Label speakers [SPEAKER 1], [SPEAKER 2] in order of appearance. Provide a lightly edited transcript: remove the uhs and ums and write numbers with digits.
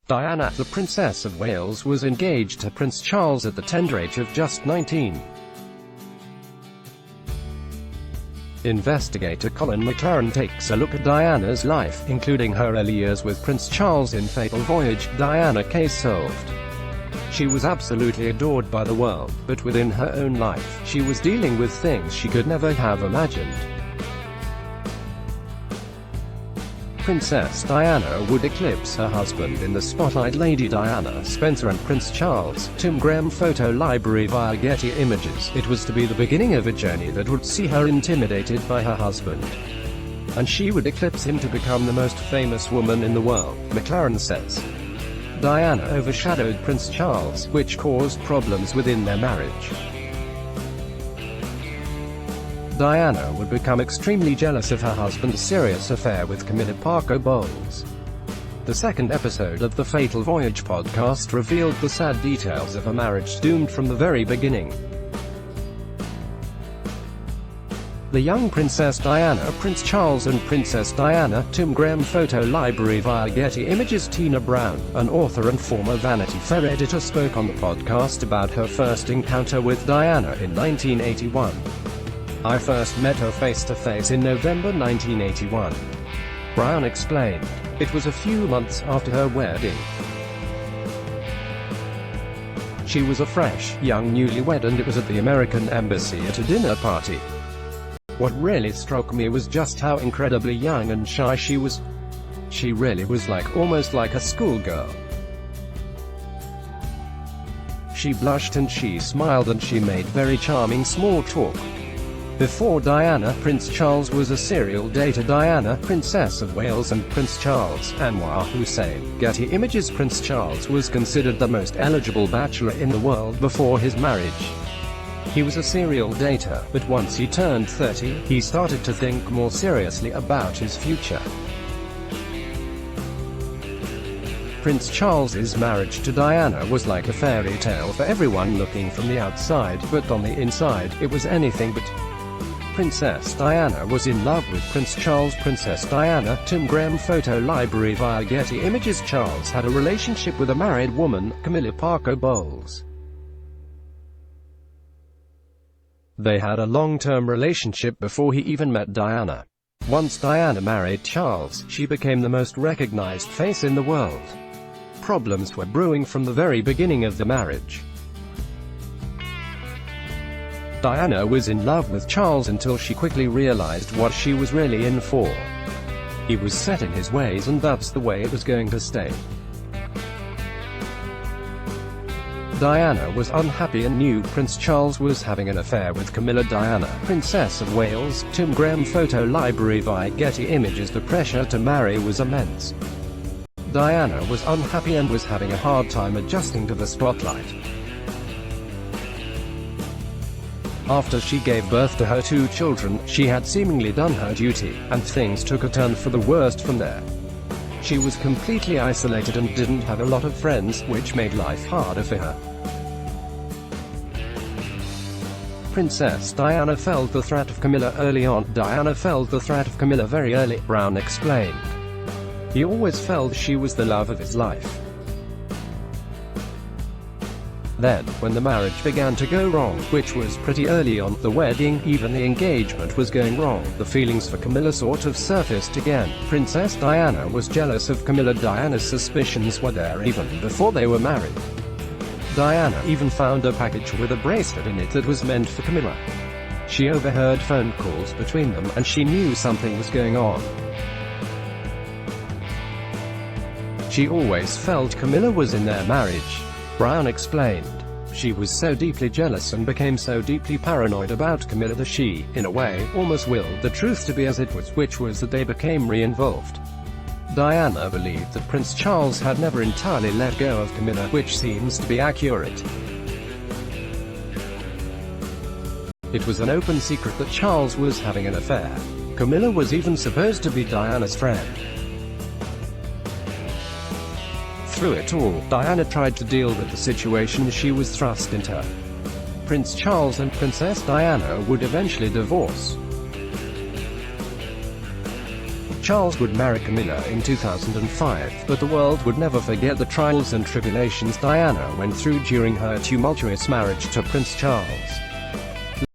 [SPEAKER 1] Diana, the Princess of Wales, was engaged to Prince Charles at the tender age of just 19. Investigator Colin McLaren takes a look at Diana's life, including her early years with Prince Charles in Fatal Voyage. Diana case solved. She was absolutely adored by the world, but within her own life, she was dealing with things she could never have imagined. Princess Diana would eclipse her husband in the spotlight. Lady Diana Spencer and Prince Charles, Tim Graham photo library via Getty Images. It was to be the beginning of a journey that would see her intimidated by her husband, and she would eclipse him to become the most famous woman in the world, McLaren says. Diana overshadowed Prince Charles, which caused problems within their marriage. Diana would become extremely jealous of her husband's serious affair with Camilla Bowles. The second episode of the Fatal Voyage podcast revealed the sad details of a marriage doomed from the very beginning. The young Princess Diana, Prince Charles and Princess Diana, Tim Graham photo library via Getty Images. Tina Brown, an author and former Vanity Fair editor, spoke on the podcast about her first encounter with Diana in 1981. "I first met her face-to-face in November 1981. Brown explained. "It was a few months after her wedding. She was a fresh, young newlywed and it was at the American Embassy at a dinner party. What really struck me was just how incredibly young and shy she was. She really was almost like a schoolgirl. She blushed and she smiled and she made very charming small talk." Before Diana, Prince Charles was a serial dater. Diana, Princess of Wales, and Prince Charles, Anwar Hussain, Getty Images. Prince Charles was considered the most eligible bachelor in the world before his marriage. He was a serial dater, but once he turned 30, he started to think more seriously about his future. Prince Charles's marriage to Diana was like a fairy tale for everyone looking from the outside, but on the inside, it was anything but. Princess Diana was in love with Prince Charles. Princess Diana, Tim Graham photo library via Getty Images. Charles had a relationship with a married woman, Camilla Bowles. They had a long-term relationship before he even met Diana. Once Diana married Charles, she became the most recognized face in the world. Problems were brewing from the very beginning of the marriage. Diana was in love with Charles until she quickly realized what she was really in for. He was set in his ways and that's the way it was going to stay. Diana was unhappy and knew Prince Charles was having an affair with Camilla. Diana, Princess of Wales, Tim Graham photo library via Getty Images. The pressure to marry was immense. Diana was unhappy and was having a hard time adjusting to the spotlight. After she gave birth to her 2 children, she had seemingly done her duty, and things took a turn for the worst from there. She was completely isolated and didn't have a lot of friends, which made life harder for her. Princess Diana felt the threat of Camilla early on. Diana felt the threat of Camilla very early, Brown explained. He always felt she was the love of his life. Then, when the marriage began to go wrong, which was pretty early on, the wedding, even the engagement was going wrong, the feelings for Camilla sort of surfaced again. Princess Diana was jealous of Camilla. Diana's suspicions were there even before they were married. Diana even found a package with a bracelet in it that was meant for Camilla. She overheard phone calls between them, and she knew something was going on. She always felt Camilla was in their marriage. Brown explained. She was so deeply jealous and became so deeply paranoid about Camilla that she, in a way, almost willed the truth to be as it was, which was that they became re-involved. Diana believed that Prince Charles had never entirely let go of Camilla, which seems to be accurate. It was an open secret that Charles was having an affair. Camilla was even supposed to be Diana's friend. Through it all, Diana tried to deal with the situation she was thrust into. Prince Charles and Princess Diana would eventually divorce. Charles would marry Camilla in 2005, but the world would never forget the trials and tribulations Diana went through during her tumultuous marriage to Prince Charles.